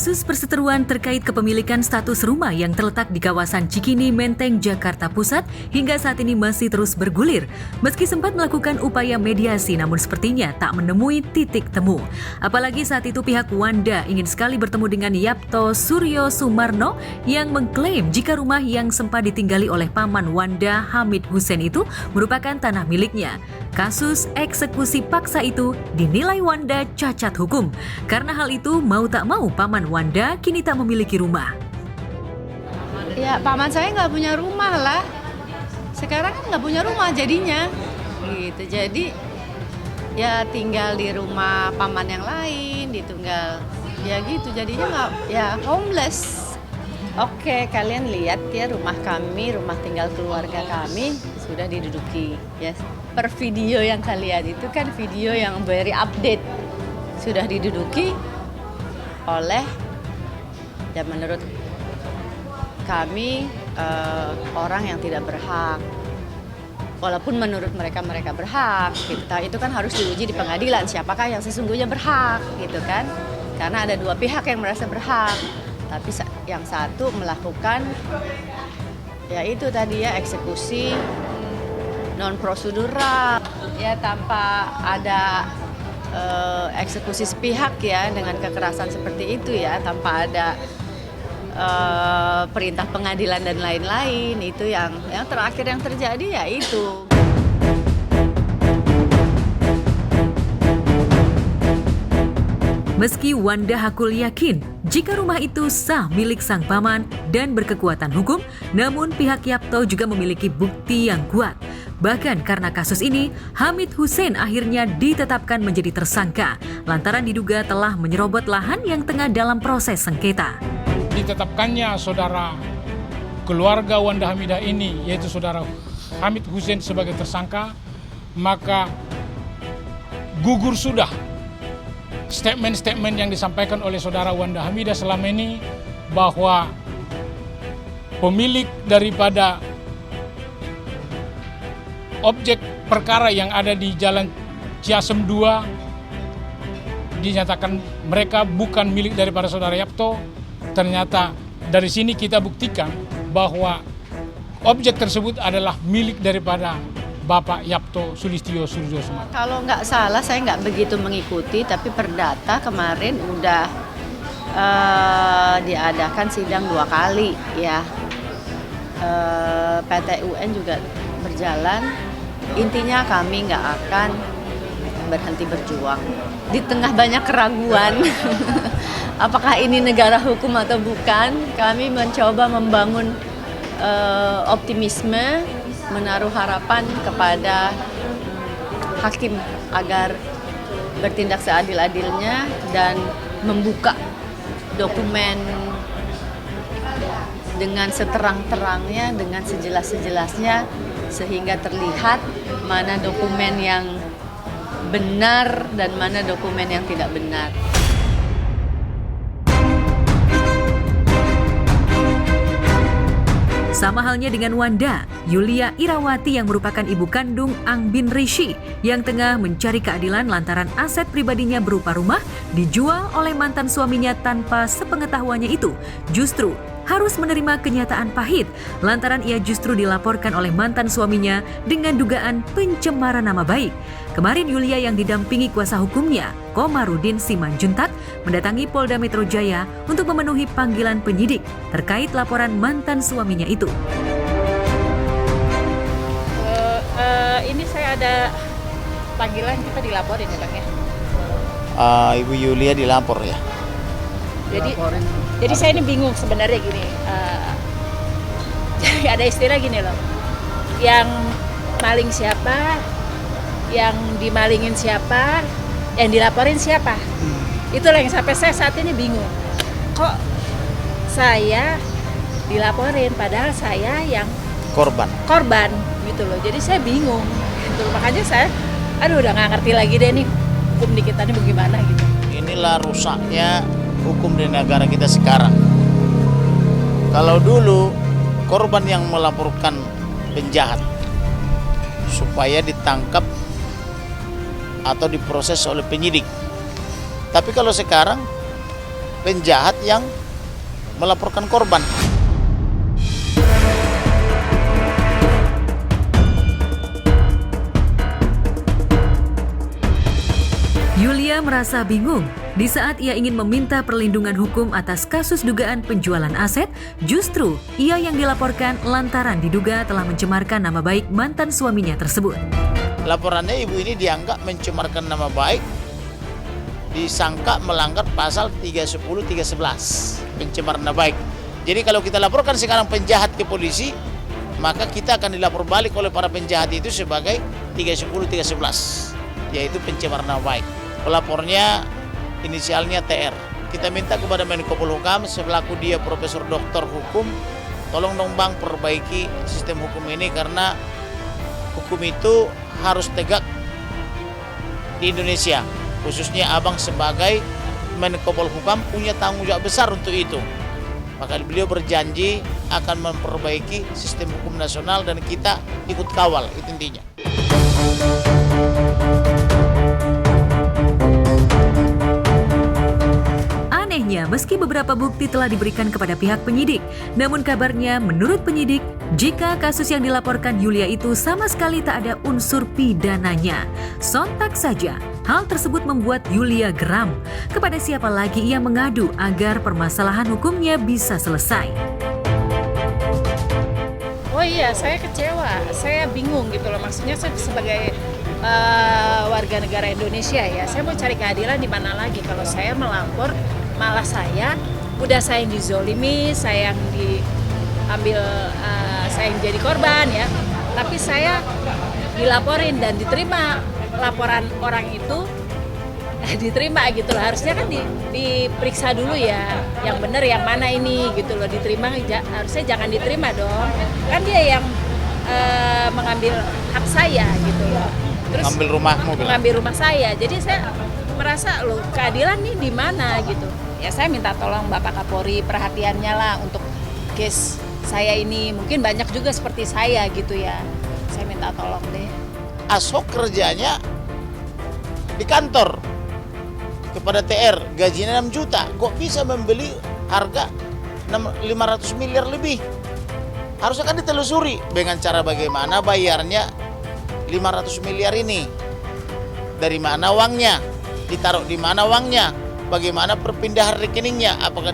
Kasus perseteruan terkait kepemilikan status rumah yang terletak di kawasan Cikini, Menteng, Jakarta Pusat hingga saat ini masih terus bergulir. Meski sempat melakukan upaya mediasi, namun sepertinya tak menemui titik temu. Apalagi saat itu pihak Wanda ingin sekali bertemu dengan Yapto Suryo Sumarno yang mengklaim jika rumah yang sempat ditinggali oleh paman Wanda, Hamid Hussein itu merupakan tanah miliknya. Kasus eksekusi paksa itu dinilai Wanda cacat hukum. Karena hal itu, mau tak mau paman Wanda kini tak memiliki rumah. Ya, paman saya nggak punya rumah lah. Sekarang kan nggak punya rumah jadinya. Gitu. Jadi ya tinggal di rumah paman yang lain, ditinggal ya gitu. Jadinya nggak, ya homeless. Oke, kalian lihat ya rumah kami, rumah tinggal keluarga kami sudah diduduki. Ya, per video yang kalian itu kan video yang very update, sudah diduduki oleh, ya menurut kami orang yang tidak berhak. Walaupun menurut mereka berhak, kita itu kan harus diuji di pengadilan siapakah yang sesungguhnya berhak, gitu kan? Karena ada dua pihak yang merasa berhak, tapi yang satu melakukan, ya itu tadi ya eksekusi non prosedural, ya tanpa ada eksekusi sepihak ya dengan kekerasan seperti itu ya, tanpa ada perintah pengadilan dan lain-lain. Itu yang terakhir yang terjadi ya itu. Meski Wanda Hakul yakin jika rumah itu sah milik sang paman dan berkekuatan hukum, namun pihak Yapto juga memiliki bukti yang kuat. Bahkan karena kasus ini, Hamid Hussein akhirnya ditetapkan menjadi tersangka lantaran diduga telah menyerobot lahan yang tengah dalam proses sengketa. Ditetapkannya saudara keluarga Wanda Hamidah ini, yaitu saudara Hamid Hussein sebagai tersangka, maka gugur sudah statement-statement yang disampaikan oleh saudara Wanda Hamidah selama ini bahwa pemilik daripada objek perkara yang ada di Jalan Ciasem 2 dinyatakan mereka bukan milik daripada saudara Yapto. Ternyata dari sini kita buktikan bahwa objek tersebut adalah milik daripada Bapak Yapto Sulistyo Suryo Sumarno. Kalau nggak salah, saya nggak begitu mengikuti, tapi Perdata kemarin udah diadakan sidang 2 kali ya. PT UN juga berjalan. Intinya kami nggak akan berhenti berjuang. Di tengah banyak keraguan, apakah ini negara hukum atau bukan, kami mencoba membangun optimisme, menaruh harapan kepada hakim agar bertindak seadil-adilnya dan membuka dokumen dengan seterang-terangnya, dengan sejelas-jelasnya, sehingga terlihat mana dokumen yang benar dan mana dokumen yang tidak benar. Sama halnya dengan Wanda, Yulia Irawati yang merupakan ibu kandung Ang Bin Rishi yang tengah mencari keadilan lantaran aset pribadinya berupa rumah dijual oleh mantan suaminya tanpa sepengetahuannya itu justru harus menerima kenyataan pahit lantaran ia justru dilaporkan oleh mantan suaminya dengan dugaan pencemaran nama baik. Kemarin Yulia yang didampingi kuasa hukumnya, Komarudin Simanjuntak, mendatangi Polda Metro Jaya untuk memenuhi panggilan penyidik terkait laporan mantan suaminya itu. Ini saya ada panggilan, kita dilaporin ya Bang ya? Ibu Yulia dilapor ya? Jadi saya ini bingung sebenarnya gini. Ada istilah gini loh, yang maling siapa, yang dimalingin siapa, yang dilaporin siapa. Itulah yang sampai saya saat ini bingung. Kok saya dilaporin padahal saya yang korban gitu loh. Jadi saya bingung gitu. Makanya saya udah nggak ngerti lagi deh nih hukum di kita ini bagaimana gitu. Inilah rusaknya hukum di negara kita sekarang. Kalau dulu korban yang melaporkan penjahat supaya ditangkap atau diproses oleh penyidik. Tapi kalau sekarang penjahat yang melaporkan korban. Yulia merasa bingung. Di saat ia ingin meminta perlindungan hukum atas kasus dugaan penjualan aset, justru ia yang dilaporkan lantaran diduga telah mencemarkan nama baik mantan suaminya tersebut. Laporannya ibu ini dianggap mencemarkan nama baik, disangka melanggar pasal 310, 311, pencemaran nama baik. Jadi kalau kita laporkan sekarang penjahat ke polisi, maka kita akan dilapor balik oleh para penjahat itu sebagai 310, 311, yaitu pencemaran nama baik. Pelapornya inisialnya TR. Kita minta kepada Menko Polhukam selaku dia Profesor Doktor Hukum, tolong dong Bang perbaiki sistem hukum ini karena hukum itu harus tegak di Indonesia. Khususnya Abang sebagai Menko Polhukam punya tanggung jawab besar untuk itu. Maka beliau berjanji akan memperbaiki sistem hukum nasional dan kita ikut kawal, itu intinya. Anehnya, meski beberapa bukti telah diberikan kepada pihak penyidik, namun kabarnya menurut penyidik, jika kasus yang dilaporkan Yulia itu sama sekali tak ada unsur pidananya. Sontak saja, hal tersebut membuat Yulia geram. Kepada siapa lagi ia mengadu agar permasalahan hukumnya bisa selesai? Oh iya, saya kecewa, saya bingung gitu loh. Maksudnya saya sebagai warga negara Indonesia ya, saya mau cari keadilan di mana lagi kalau saya melapor, malah saya yang dizolimi, saya yang diambil, saya yang jadi korban ya. Tapi saya dilaporin dan diterima laporan orang itu, diterima gitu loh. Harusnya kan diperiksa dulu ya, yang benar yang mana ini gitu loh, diterima. Harusnya jangan diterima dong, kan dia yang mengambil hak saya gitu loh. Terus Ngambil rumahmu, mengambil rumah saya. Jadi saya merasa loh keadilan nih di mana gitu. Ya saya minta tolong Bapak Kapolri perhatiannya lah untuk case saya ini. Mungkin banyak juga seperti saya gitu ya. Saya minta tolong deh. Asok kerjanya di kantor kepada TR, gajinya 6 juta. Kok bisa membeli harga 500 miliar lebih? Harusnya kan ditelusuri dengan cara bagaimana bayarnya 500 miliar ini. Dari mana uangnya? Ditaruh di mana uangnya? Bagaimana perpindahan rekeningnya? Apakah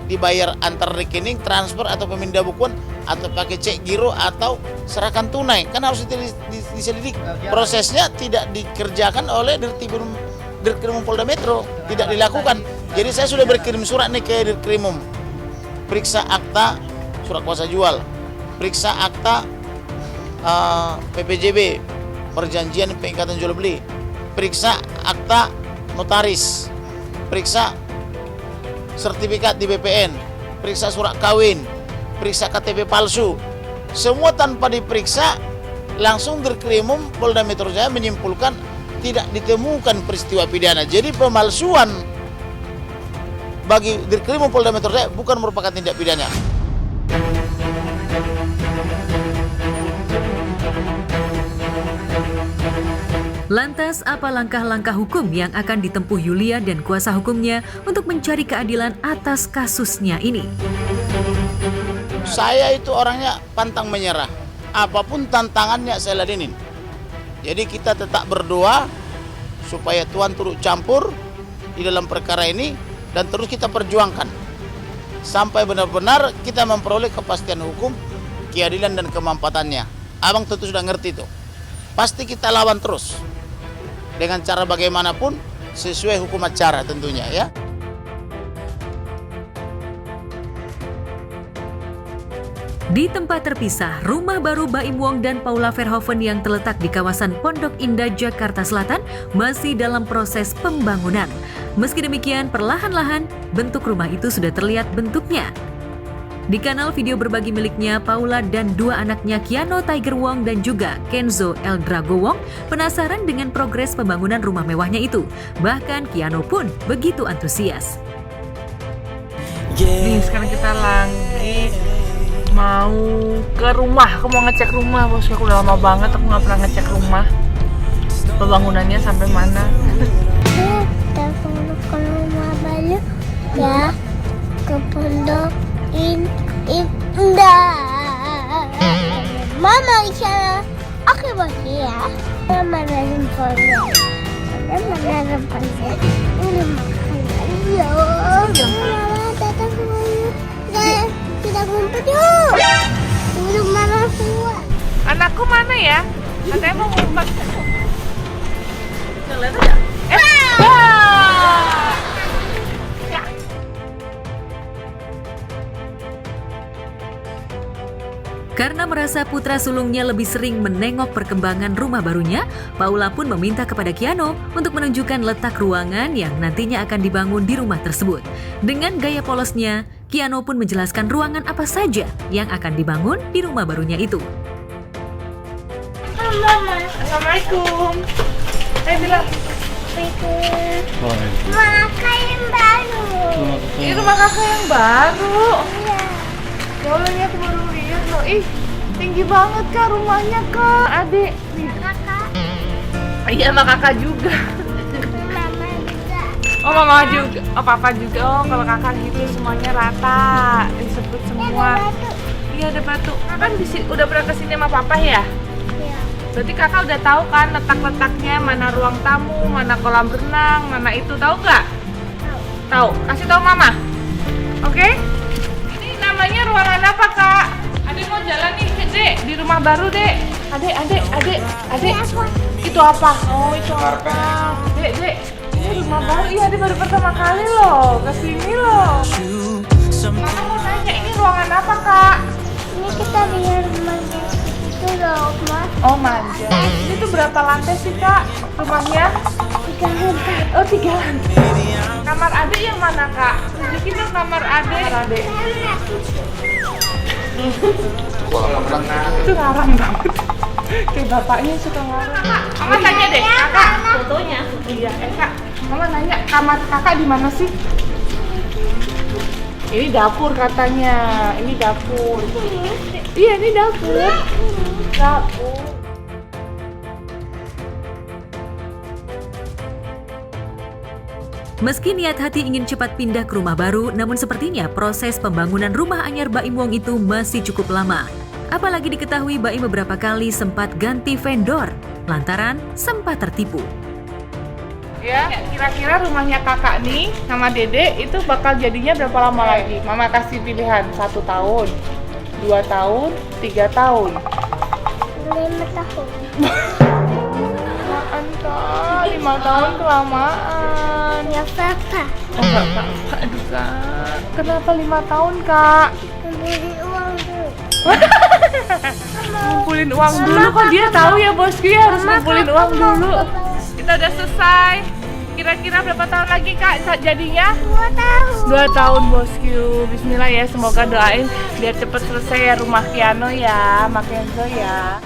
dibayar antar rekening, transfer atau pemindah bukuan, atau pakai cek giro atau serahkan tunai? Kan harus diselidik. Prosesnya tidak dikerjakan oleh Dirkrimum Polda Metro, tidak dilakukan. Jadi saya sudah berkirim surat nih ke Dirkrimum. Periksa akta surat kuasa jual, periksa akta PPJB, perjanjian pengikatan jual beli, periksa akta notaris, periksa sertifikat di BPN, periksa surat kawin, periksa KTP palsu. Semua tanpa diperiksa, langsung Dirkrimum Polda Metro Jaya menyimpulkan tidak ditemukan peristiwa pidana. Jadi pemalsuan bagi Dirkrimum Polda Metro Jaya bukan merupakan tindak pidana. Lantas, apa langkah-langkah hukum yang akan ditempuh Yulia dan kuasa hukumnya untuk mencari keadilan atas kasusnya ini? Saya itu orangnya pantang menyerah. Apapun tantangannya saya ladenin. Jadi kita tetap berdoa supaya Tuhan turut campur di dalam perkara ini dan terus kita perjuangkan sampai benar-benar kita memperoleh kepastian hukum, keadilan dan kemanfaatannya. Abang tentu sudah ngerti itu. Pasti kita lawan terus dengan cara bagaimanapun sesuai hukum acara tentunya ya. Di tempat terpisah, rumah baru Baim Wong dan Paula Verhoeven yang terletak di kawasan Pondok Indah, Jakarta Selatan masih dalam proses pembangunan. Meski demikian, perlahan-lahan bentuk rumah itu sudah terlihat bentuknya. Di kanal video berbagi miliknya, Paula dan dua anaknya Kiano Tiger Wong dan juga Kenzo El Drago Wong penasaran dengan progres pembangunan rumah mewahnya itu. Bahkan Kiano pun begitu antusias. Nih sekarang kita lagi mau ke rumah. Aku mau ngecek rumah, bos. Aku udah lama banget aku nggak pernah ngecek rumah. Pembangunannya sampai mana? Telepon ke rumah baru Ya, ke pondok indah. Mama isyarat, oke bagi ya. Mama dari pondok. Mama dari pondok. Ini makan ya. Mama datang semuanya. Dan kita ngumpet yuk. Belum mama tua. Anakku mana ya? Katanya mau ngumpet. Lihat aja. Wah! Ya. Karena merasa putra sulungnya lebih sering menengok perkembangan rumah barunya, Paula pun meminta kepada Kiano untuk menunjukkan letak ruangan yang nantinya akan dibangun di rumah tersebut. Dengan gaya polosnya, Kiano pun menjelaskan ruangan apa saja yang akan dibangun di rumah barunya itu. Mama. Assalamualaikum. Bilang. Makan yang baru. Ini rumah kakak yang baru. Iya. Ya Allah, ini aku baru lihat loh. Ih, tinggi banget kak rumahnya kak. Adik. Kakak, Iya, sama kakak juga. mama juga. Oh, mama juga. Oh, papa juga. Oh, kalau kakak gitu semuanya rata. Disebut semua. Iya, ada batu. Kakak kan udah pernah kesini sama papa ya? Iya. Berarti kakak udah tahu kan letak-letaknya, mana ruang tamu, mana kolam renang, mana itu, tahu nggak? Tahu. Kasih tahu mama. Oke? Ini namanya ruangan apa kak? Adek mau jalan nih, Dek, di rumah baru Dek. Adek. Itu apa? Oh, itu apa? Dek. Ini rumah baru. Iya, Adek baru pertama kali loh kesini loh. Mama mau nanya, ini ruangan apa kak? Ini kita biar manja itu loh, Mas. Oh, manja. Ini tuh berapa lantai sih kak rumahnya? 3 lantai. Oh, 3 lantai. Kamar adek yang mana kak? Tunjukin dong kamar adek. Itu ngarang banget. Kayak bapaknya suka ngarang. Mama tanya deh, kakak. Fotonya. Iya, kak. Mama nanya, kamar kakak di mana sih? Ini dapur katanya. Ini dapur. Iya, ini dapur. Dapur. Meski niat hati ingin cepat pindah ke rumah baru, namun sepertinya proses pembangunan rumah anyar Baim Wong itu masih cukup lama. Apalagi diketahui Baim beberapa kali sempat ganti vendor, lantaran sempat tertipu. Ya, kira-kira rumahnya kakak nih sama dede itu bakal jadinya berapa lama lagi? Mama kasih pilihan 1 tahun, 2 tahun, 3 tahun. 5 tahun. Kelamaan kak, 5 tahun kelamaan. Ya apa? Oh enggak kak, aduh kak. Kenapa 5 tahun kak? Beli uang dulu. Ngumpulin uang dulu, kok dia tahu ya bosku ya harus ngumpulin uang dulu. Kita udah selesai. Kira-kira berapa tahun lagi kak jadinya? 2 tahun. 2 tahun bosku. Bismillah ya, semoga doain biar cepet selesai ya rumah Kiano ya, Mak Kenzo ya.